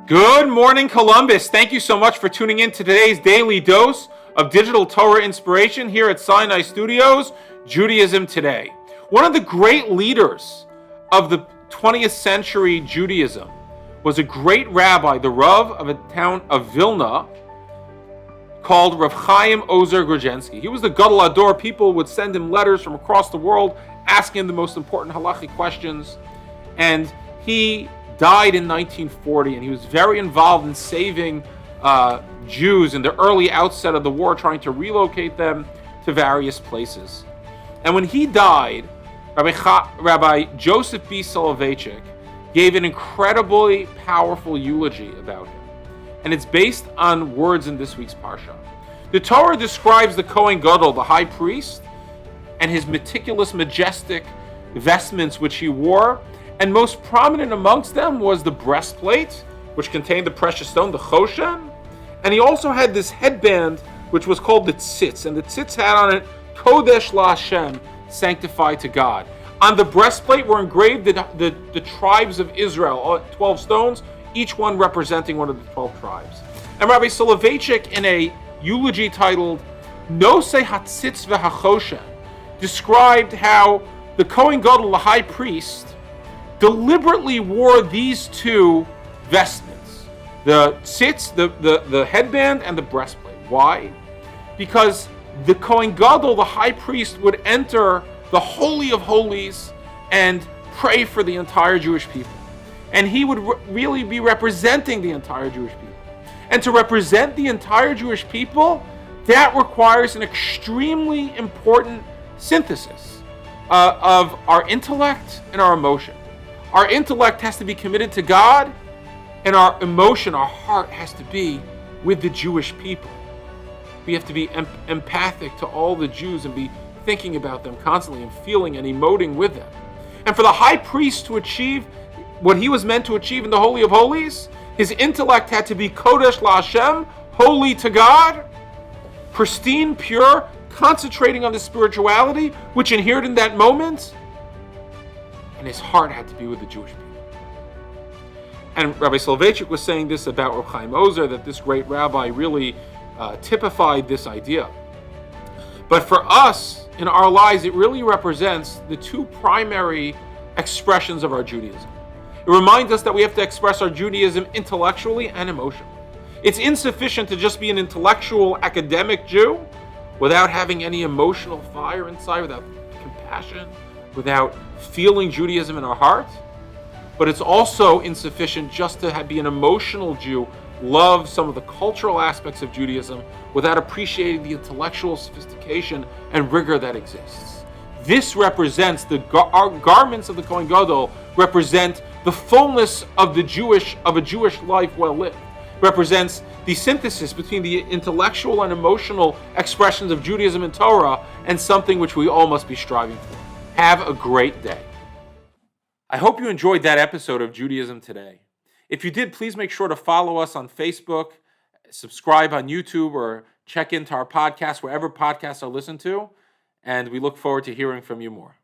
Good morning, Columbus. Thank you so much for tuning in to today's daily dose of digital Torah inspiration here at Sinai Studios, Judaism Today. One of the great leaders of the 20th century Judaism was a great rabbi, the Rav of a town of Vilna, called Rav Chaim Ozer Grudzinski. He was the Gadol Ador. People would send him letters from across the world asking him the most important halachic questions. And he died in 1940, and he was very involved in saving Jews in the early outset of the war, trying to relocate them to various places. And when he died, Rabbi Joseph B. Soloveitchik gave an incredibly powerful eulogy about him. And it's based on words in this week's Parsha. The Torah describes the Kohen Gadol, the high priest, and his meticulous, majestic vestments which he wore. And most prominent amongst them was the breastplate, which contained the precious stone, the choshen. And he also had this headband, which was called the tzitz. And the tzitz had on it, Kodesh LaHashem, sanctified to God. On the breastplate were engraved the tribes of Israel, 12 stones, each one representing one of the 12 tribes. And Rabbi Soloveitchik, in a eulogy titled Nosei HaTzitz VeHaChoshen, described how the Kohen Gadol, the high priest, deliberately wore these two vestments, the tzitz, the headband, and the breastplate. Why? Because the Kohen Gadol, the high priest, would enter the Holy of Holies and pray for the entire Jewish people. And he would really be representing the entire Jewish people. And to represent the entire Jewish people, that requires an extremely important synthesis of our intellect and our emotion. Our intellect has to be committed to God, and our emotion, our heart, has to be with the Jewish people. We have to be empathic to all the Jews and be thinking about them constantly and feeling and emoting with them. And for the high priest to achieve what he was meant to achieve in the Holy of Holies, his intellect had to be Kodesh LaHashem, holy to God, pristine, pure, concentrating on the spirituality which inhered in that moment. And his heart had to be with the Jewish people. And Rabbi Soloveitchik was saying this about Rav Chaim Ozer, that this great rabbi really typified this idea. But for us, in our lives, it really represents the two primary expressions of our Judaism. It reminds us that we have to express our Judaism intellectually and emotionally. It's insufficient to just be an intellectual, academic Jew without having any emotional fire inside, without compassion, without feeling Judaism in our heart. But it's also insufficient just to be an emotional Jew, love some of the cultural aspects of Judaism without appreciating the intellectual sophistication and rigor that exists. This represents our garments of the Kohen Gadol represent the fullness of a Jewish life well lived. Represents the synthesis between the intellectual and emotional expressions of Judaism and Torah, and something which we all must be striving for. Have a great day. I hope you enjoyed that episode of Judaism Today. If you did, please make sure to follow us on Facebook, subscribe on YouTube, or check into our podcast wherever podcasts are listened to. And we look forward to hearing from you more.